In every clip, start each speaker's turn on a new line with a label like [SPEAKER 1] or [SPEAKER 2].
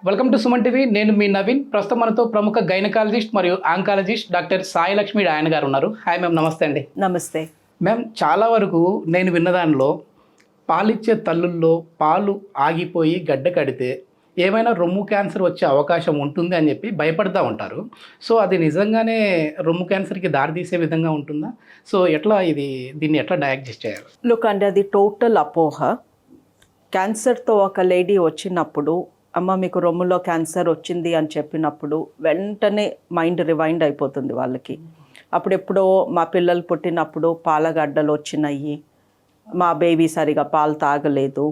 [SPEAKER 1] Welcome to Suman TV. నేను మీ నవీన్. ప్రస్తుతం మనతో ప్రముఖ గైనకాలజిస్ట్ మరియు ఆంకాలజిస్ట్ డాక్టర్ సాయి లక్ష్మి ఆయన గారు ఉన్నారు. హాయ్ మ్యామ్, నమస్తే అండి.
[SPEAKER 2] నమస్తే
[SPEAKER 1] మ్యామ్, చాలా వరకు నేను విన్న దానిలో పాలిచ్చే తల్లుల్లో పాలు ఆగిపోయి గడ్డ కడితే ఏమైనా రొమ్ము క్యాన్సర్ వచ్చే అవకాశం ఉంటుంది అని చెప్పి భయపడుతూ ఉంటారు. సో అది నిజంగానే రొమ్ము క్యాన్సర్కి దారితీసే విధంగా ఉంటుందా? సో ఎట్లా దీన్ని ఎట్లా డయాగ్నోస్ చేయాలి?
[SPEAKER 2] లుక్ అంటే అది టోటల్ అపోహ. క్యాన్సర్తో ఒక లేడీ వచ్చినప్పుడు అమ్మ మీకు రొమ్ములో క్యాన్సర్ వచ్చింది అని చెప్పినప్పుడు వెంటనే మైండ్ రివైండ్ అయిపోతుంది వాళ్ళకి. అప్పుడెప్పుడో మా పిల్లలు పుట్టినప్పుడు పాలగడ్డలు వచ్చినాయి, మా బేబీ సరిగా పాలు తాగలేదు,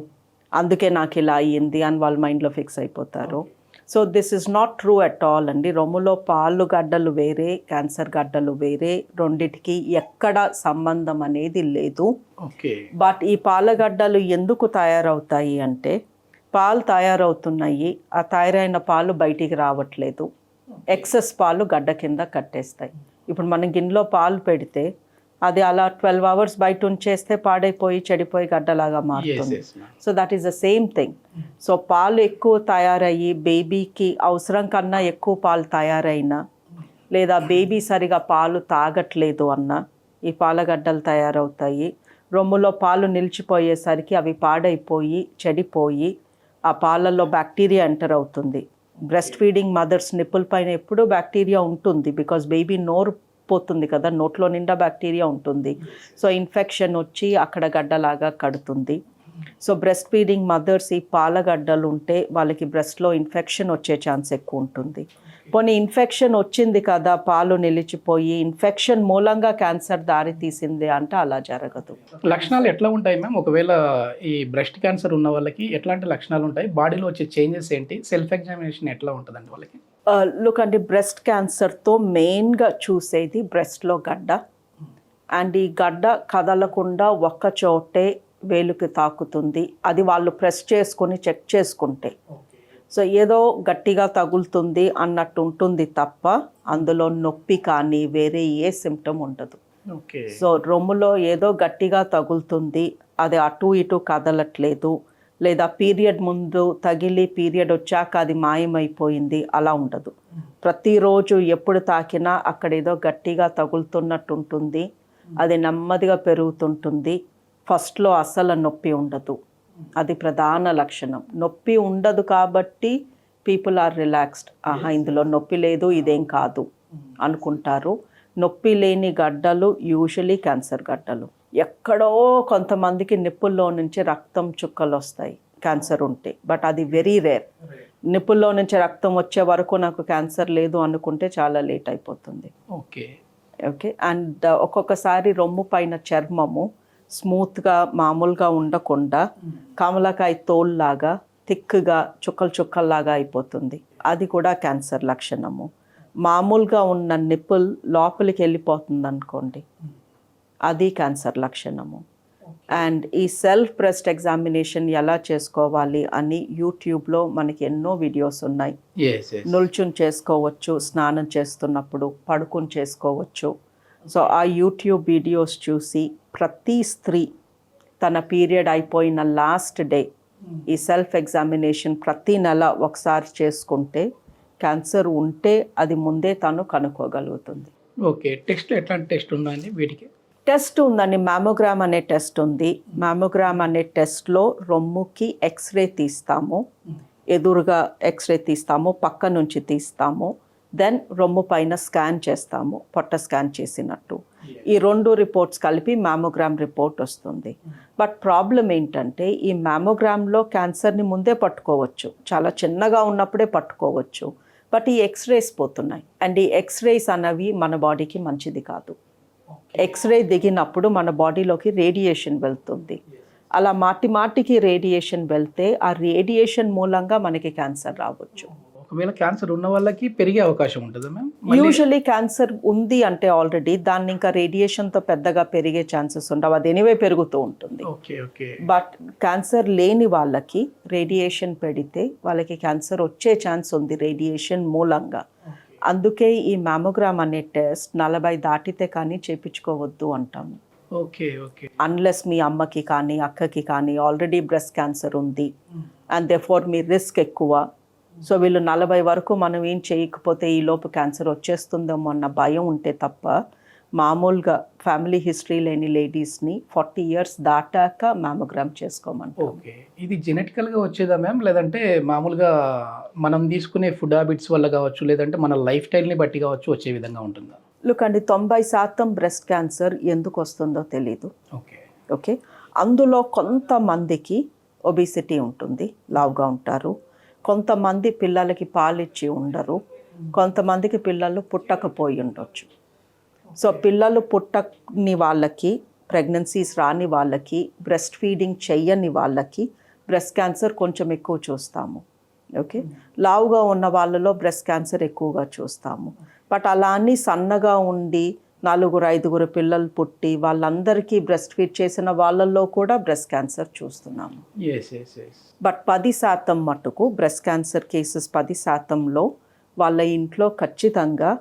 [SPEAKER 2] అందుకే నాకు ఇలా అయ్యింది అని వాళ్ళ మైండ్లో ఫిక్స్ అయిపోతారు. So this is not true at all అండి. రొమ్ములో పాలు గడ్డలు వేరే, క్యాన్సర్ గడ్డలు వేరే, రెండిటికి ఎక్కడ సంబంధం అనేది లేదు. బట్ ఈ పాలగడ్డలు ఎందుకు తయారవుతాయి అంటే పాలు తయారవుతున్నాయి, ఆ తయారైన పాలు బయటికి రావట్లేదు, ఎక్సెస్ పాలు గడ్డ కింద కట్టేస్తాయి. ఇప్పుడు మనం గిన్నెలో పాలు పెడితే అది అలా 12 hours బయట ఉంచేస్తే పాడైపోయి చెడిపోయి గడ్డలాగా మారుతుంది. So that is the same thing. So పాలు ఎక్కువ తయారయ్యి బేబీకి అవసరం కన్నా ఎక్కువ పాలు తయారైనా, లేదా బేబీ సరిగా పాలు తాగట్లేదు అన్నా ఈ పాలగడ్డలు తయారవుతాయి. రొమ్ములో పాలు నిలిచిపోయేసరికి అవి పాడైపోయి చెడిపోయి ఆ పాలల్లో బ్యాక్టీరియా ఎంటర్ అవుతుంది. బ్రెస్ట్ ఫీడింగ్ మదర్స్ నిప్పుల పైన ఎప్పుడూ బ్యాక్టీరియా ఉంటుంది, బికాజ్ బేబీ నోరు పోతుంది కదా, నోట్లో నిండా బ్యాక్టీరియా ఉంటుంది. సో ఇన్ఫెక్షన్ వచ్చి అక్కడ గడ్డలాగా కడుతుంది. సో బ్రెస్ట్ ఫీడింగ్ మదర్స్ ఈ పాలగడ్డలు ఉంటే వాళ్ళకి బ్రెస్ట్లో ఇన్ఫెక్షన్ వచ్చే ఛాన్స్ ఎక్కువ ఉంటుంది. పోనీ ఇన్ఫెక్షన్ వచ్చింది కదా, పాలు నిలిచిపోయి ఇన్ఫెక్షన్ మూలంగా క్యాన్సర్ దారి తీసింది అంటే అలా జరగదు.
[SPEAKER 1] లక్షణాలు ఎట్లా ఉంటాయి మ్యామ్? ఒకవేళ ఈ బ్రెస్ట్ క్యాన్సర్ ఉన్న వాళ్ళకి ఎట్లాంటి లక్షణాలు ఉంటాయి? బాడీలో వచ్చే చేంజెస్ ఏంటి? సెల్ఫ్ ఎగ్జామినేషన్ ఎట్లా ఉంటుందండి వాళ్ళకి?
[SPEAKER 2] లుక్ అంటే బ్రెస్ట్ క్యాన్సర్తో మెయిన్గా చూసేది బ్రెస్ట్లో గడ్డ. అండ్ ఈ గడ్డ కదలకుండా ఒక్క చోటే వేలుకి తాకుతుంది. అది వాళ్ళు ప్రెస్ చేసుకొని చెక్ చేసుకుంటే సో ఏదో గట్టిగా తగులుతుంది అన్నట్టు ఉంటుంది తప్ప అందులో నొప్పి కానీ వేరే ఏ సిమ్టమ్ ఉండదు. సో రొమ్ములో ఏదో గట్టిగా తగులుతుంది, అది అటు ఇటు కదలట్లేదు, లేదా పీరియడ్ ముందు తగిలి పీరియడ్ వచ్చాక అది మాయమైపోయింది, అలా ఉండదు. ప్రతిరోజు ఎప్పుడు తాకినా అక్కడ ఏదో గట్టిగా తగులుతున్నట్టు ఉంటుంది, అది నెమ్మదిగా పెరుగుతుంటుంది. ఫస్ట్లో అస్సలు నొప్పి ఉండదు, అది ప్రధాన లక్షణం. నొప్పి ఉండదు కాబట్టి పీపుల్ ఆర్ రిలాక్స్డ్, ఆహా ఇందులో నొప్పి లేదు ఇదేం కాదు అనుకుంటారు. నొప్పి లేని గడ్డలు యూజువలీ క్యాన్సర్ గడ్డలు. ఎక్కడో కొంతమందికి నిప్పుల్లో నుంచి రక్తం చుక్కలు వస్తాయి క్యాన్సర్ ఉంటే, బట్ అది వెరీ రేర్. నిప్పుల్లో నుంచి రక్తం వచ్చే వరకు నాకు క్యాన్సర్ లేదు అనుకుంటే చాలా లేట్ అయిపోతుంది. ఓకే. అండ్ ఒక్కొక్కసారి రొమ్ము పైన చర్మము స్మూత్గా మామూలుగా ఉండకుండా కమలకాయ తోల్లాగా థిక్గా చుక్కలు చుక్కల్లాగా అయిపోతుంది, అది కూడా క్యాన్సర్ లక్షణము. మామూలుగా ఉన్న నిప్పుల్ లోపలికి వెళ్ళిపోతుంది అనుకోండి, అది క్యాన్సర్ లక్షణము. అండ్ ఈ సెల్ఫ్ బ్రెస్ట్ ఎగ్జామినేషన్ ఎలా చేసుకోవాలి అని యూట్యూబ్లో మనకి ఎన్నో వీడియోస్ ఉన్నాయి. నుల్చుని చేసుకోవచ్చు, స్నానం చేస్తున్నప్పుడు పడుకుని చేసుకోవచ్చు. సో ఆ యూట్యూబ్ వీడియోస్ చూసి ప్రతి స్త్రీ తన పీరియడ్ అయిపోయిన లాస్ట్ డే ఈ సెల్ఫ్ ఎగ్జామినేషన్ ప్రతి నెల ఒకసారి చేసుకుంటే క్యాన్సర్ ఉంటే అది ముందే తను కనుక్కోగలుగుతుంది.
[SPEAKER 1] ఓకే. టెస్ట్ ఎట్లాంటి టెస్ట్ ఉందండి వీటికి?
[SPEAKER 2] టెస్ట్ ఉందండి, మ్యామోగ్రామ్ అనే టెస్ట్ ఉంది. మ్యామోగ్రామ్ అనే టెస్ట్లో రొమ్ముకి ఎక్స్రే తీస్తాము, ఎదురుగా ఎక్స్రే తీస్తాము, పక్క నుంచి తీస్తాము, దెన్ రొమ్ము పైన స్కాన్ చేస్తాము, పొట్ట స్కాన్ చేసినట్టు. ఈ 2 రిపోర్ట్స్ కలిపి మ్యామోగ్రామ్ రిపోర్ట్ వస్తుంది. బట్ ప్రాబ్లం ఏంటంటే ఈ మ్యామోగ్రామ్లో క్యాన్సర్ని ముందే పట్టుకోవచ్చు, చాలా చిన్నగా ఉన్నప్పుడే పట్టుకోవచ్చు, బట్ ఈ ఎక్స్రేస్ పోతున్నాయి. అండ్ ఈ ఎక్స్రేస్ అనేవి మన బాడీకి మంచిది కాదు. ఎక్స్రే దిగినప్పుడు మన బాడీలోకి రేడియేషన్ వెళ్తుంది. అలా మాటికి రేడియేషన్ వెళ్తే ఆ రేడియేషన్ మూలంగా మనకి క్యాన్సర్ రావచ్చు.
[SPEAKER 1] ఒకవేళ క్యాన్సర్ ఉన్న వాళ్ళకి పెరిగే అవకాశం ఉంటుందా మ్యామ్?
[SPEAKER 2] యూజువలీ క్యాన్సర్ ఉంది అంటే ఆల్రెడీ దాన్ని ఇంకా రేడియేషన్తో పెద్దగా పెరిగే ఛాన్సెస్ ఉండవు, అది ఎనీవే పెరుగుతూ ఉంటుంది. బట్ క్యాన్సర్ లేని వాళ్ళకి రేడియేషన్ పెడితే వాళ్ళకి క్యాన్సర్ వచ్చే ఛాన్స్ ఉంది రేడియేషన్ మూలంగా. అందుకే ఈ మ్యామోగ్రామ్ అనే టెస్ట్ 40 దాటితే కానీ చేయించుకోవద్దు అంటాము. అన్లెస్ మీ అమ్మకి కానీ అక్కకి కానీ ఆల్రెడీ బ్రెస్ట్ క్యాన్సర్ ఉంది అండ్ దేర్ఫోర్ మీ రిస్క్ ఎక్కువ, సో వీళ్ళు 40 వరకు మనం ఏం చేయకపోతే ఈ లోపు క్యాన్సర్ వచ్చేస్తుందేమో అన్న భయం ఉంటే తప్ప మామూలుగా ఫ్యామిలీ హిస్టరీ లేని లేడీస్ని 40 ఇయర్స్ దాటాక మ్యామోగ్రామ్ చేసుకోమంటాం.
[SPEAKER 1] ఓకే, ఇది జెనెటికల్గా వచ్చేదా మ్యామ్, లేదంటే మామూలుగా మనం తీసుకునే ఫుడ్ హ్యాబిట్స్ వల్ల కావచ్చు, లేదంటే మన లైఫ్ స్టైల్ని బట్టి కావచ్చు వచ్చే విధంగా ఉంటుందా?
[SPEAKER 2] లుక్ అండి, 90% బ్రెస్ట్ క్యాన్సర్ ఎందుకు వస్తుందో తెలీదు.
[SPEAKER 1] ఓకే
[SPEAKER 2] ఓకే, అందులో కొంతమందికి ఒబిసిటీ ఉంటుంది, లావుగా ఉంటారు. కొంతమంది పిల్లలకి పాలిచ్చి ఉండరు. కొంతమందికి పిల్లలు పుట్టకపోయి ఉండొచ్చు. సో పిల్లలు పుట్టని వాళ్ళకి, ప్రెగ్నెన్సీస్ రాని వాళ్ళకి, బ్రెస్ట్ ఫీడింగ్ చెయ్యని వాళ్ళకి బ్రెస్ట్ క్యాన్సర్ కొంచెం ఎక్కువ చూస్తాము. ఓకే, లావుగా ఉన్న వాళ్ళలో బ్రెస్ట్ క్యాన్సర్ ఎక్కువగా చూస్తాము. బట్ అలా అని సన్నగా ఉండి 4-5 పిల్లలు పుట్టి వాళ్ళందరికీ బ్రెస్ట్ ఫీడ్ చేసిన వాళ్ళల్లో కూడా బ్రెస్ట్ క్యాన్సర్ చూస్తున్నాము. బట్ 10% మట్టుకు బ్రెస్ట్ క్యాన్సర్ కేసెస్ 10%లో వాళ్ళ ఇంట్లో ఖచ్చితంగా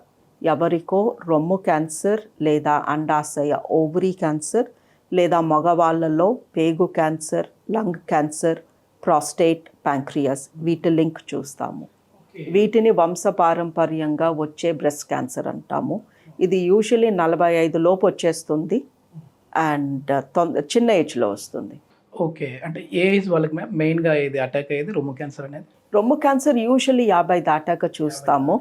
[SPEAKER 2] ఎవరికో రొమ్ము క్యాన్సర్ లేదా అండాశయ ఓవరీ క్యాన్సర్ లేదా మగవాళ్ళలో పేగు cancer, lung cancer, prostate, pancreas వీటి లింక్ చూస్తాము. వీటిని వంశపారంపర్యంగా వచ్చే బ్రెస్ట్ క్యాన్సర్ అంటాము. ఇది యూజువలీ 45 లోపు వచ్చేస్తుంది అండ్ చిన్న ఏజ్లో వస్తుంది.
[SPEAKER 1] ఓకే, అంటే ఏ ఏజ్ వాళ్ళకి మ్యామ్ మెయిన్గా ఇది అటాక్ అయ్యేది రొమ్ము క్యాన్సర్ అనేది?
[SPEAKER 2] రొమ్ము క్యాన్సర్ యూజువలీ 50 దాటాక చూస్తాము.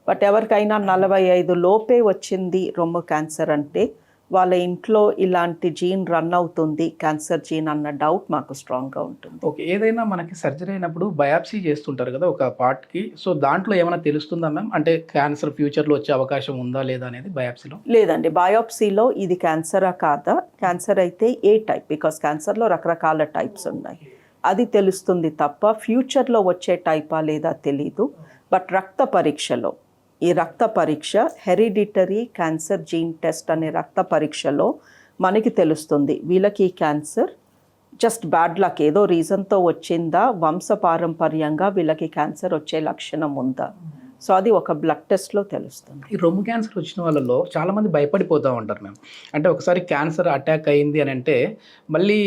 [SPEAKER 2] బట్ ఎవరికైనా 45 లోపే వచ్చింది రొమ్ము క్యాన్సర్ అంటే వాళ్ళ ఇంట్లో ఇలాంటి జీన్ రన్ అవుతుంది, క్యాన్సర్ జీన్ అన్న డౌట్ మాకు స్ట్రాంగ్గా ఉంటుంది.
[SPEAKER 1] ఓకే, ఏదైనా మనకి సర్జరీ అయినప్పుడు బయాప్సీ చేస్తుంటారు కదా ఒక పార్ట్కి, సో దాంట్లో ఏమైనా తెలుస్తుందా మ్యామ్? అంటే క్యాన్సర్ ఫ్యూచర్లో వచ్చే అవకాశం ఉందా లేదా అనేది బయాప్సీలో?
[SPEAKER 2] లేదండి, బయాప్సీలో ఇది క్యాన్సరా కాదా, క్యాన్సర్ అయితే ఏ టైప్, బికాస్ క్యాన్సర్లో రకరకాల టైప్స్ ఉన్నాయి, అది తెలుస్తుంది తప్ప ఫ్యూచర్లో వచ్చే టైపా లేదా తెలీదు. బట్ రక్త పరీక్షలో, ఈ రక్త పరీక్ష హెరిడిటరీ క్యాన్సర్ జీన్ టెస్ట్ అనే రక్త పరీక్షలో మనకి తెలుస్తుంది వీళ్ళకి ఈ క్యాన్సర్ జస్ట్ బ్యాడ్ లక్ ఏదో రీజన్తో వచ్చిందా, వంశపారంపర్యంగా వీళ్ళకి క్యాన్సర్ వచ్చే లక్షణం ఉందా. సో అది ఒక బ్లడ్ టెస్ట్లో తెలుస్తుంది.
[SPEAKER 1] ఈ రొమ్ము క్యాన్సర్ వచ్చిన వాళ్ళలో చాలామంది భయపడిపోతూ ఉంటారు మ్యామ్. అంటే ఒకసారి క్యాన్సర్ అటాక్ అయింది అని అంటే మళ్ళీ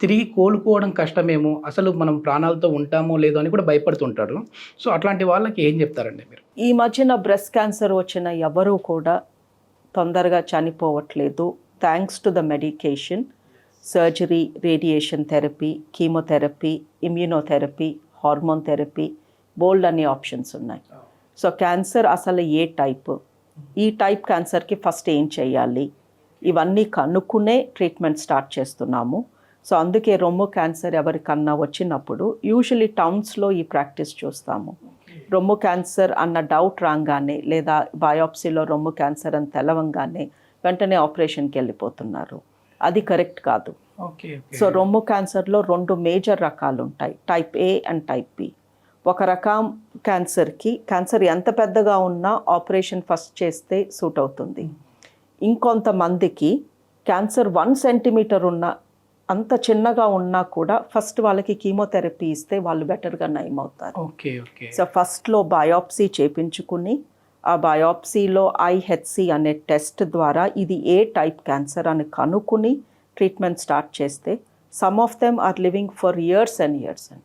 [SPEAKER 1] తిరిగి కోలుకోవడం కష్టమేమో, అసలు మనం ప్రాణాలతో ఉంటామో లేదో అని కూడా భయపడుతుంటారు. సో అట్లాంటి వాళ్ళకి ఏం చెప్తారండి మీరు?
[SPEAKER 2] ఈ మధ్యన బ్రెస్ట్ క్యాన్సర్ వచ్చిన ఎవరూ కూడా తొందరగా చనిపోవట్లేదు, thanks to the medication. Surgery, radiation therapy, chemotherapy, immunotherapy, hormone therapy, బోల్డ్ అనే ఆప్షన్స్ ఉన్నాయి. సో క్యాన్సర్ అసలు ఏ టైప్, ఈ టైప్ క్యాన్సర్కి ఫస్ట్ ఏం చేయాలి, ఇవన్నీ కనుక్కునే ట్రీట్మెంట్ స్టార్ట్ చేస్తున్నాము. సో అందుకే రొమ్ము క్యాన్సర్ ఎవరికన్నా వచ్చినప్పుడు యూజువలీ టౌన్స్లో ఈ ప్రాక్టీస్ చూస్తాము. రొమ్ము క్యాన్సర్ అన్న డౌట్ రాగానే లేదా బయాప్సీలో రొమ్ము క్యాన్సర్ అని తెలవంగానే వెంటనే ఆపరేషన్కి వెళ్ళిపోతున్నారు. అది కరెక్ట్ కాదు. సో రొమ్ము క్యాన్సర్లో 2 మేజర్ రకాలు ఉంటాయి, type A and type B. ఒక రకం క్యాన్సర్కి క్యాన్సర్ ఎంత పెద్దగా ఉన్నా ఆపరేషన్ ఫస్ట్ చేస్తే సూట్ అవుతుంది. ఇంకొంతమందికి క్యాన్సర్ 1 సెంటీమీటర్ ఉన్న, అంత చిన్నగా ఉన్నా కూడా ఫస్ట్ వాళ్ళకి కీమోథెరపీ ఇస్తే వాళ్ళు బెటర్గా నయమవుతారు. సో ఫస్ట్లో బయాప్సీ చేపించుకుని ఆ బయాప్సీలో IHC అనే టెస్ట్ ద్వారా ఇది ఏ టైప్ క్యాన్సర్ అని కనుక్కుని ట్రీట్మెంట్ స్టార్ట్ చేస్తే some of them are living for years and years అండ్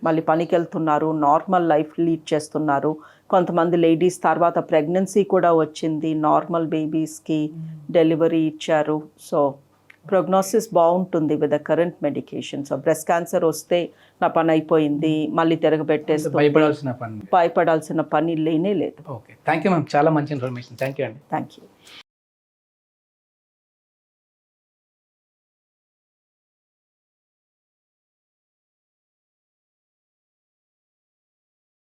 [SPEAKER 2] మళ్ళీ పనికి వెళ్తున్నారు, నార్మల్ లైఫ్ లీడ్ చేస్తున్నారు. కొంతమంది లేడీస్ తర్వాత ప్రెగ్నెన్సీ కూడా వచ్చింది, నార్మల్ బేబీస్కి డెలివరీ ఇచ్చారు. సో ప్రోగ్నోసిస్ బాగుంటుంది with the current medication. So breast cancer వస్తే నా పని అయిపోయింది, మళ్ళీ తిరగబెట్టేస్తే భయపడాల్సిన పని లేనే లేదు.
[SPEAKER 1] ఓకే, థ్యాంక్ యూ మ్యామ్, చాలా మంచి ఇన్ఫర్మేషన్. థ్యాంక్ యూ అండి.
[SPEAKER 2] Thank you.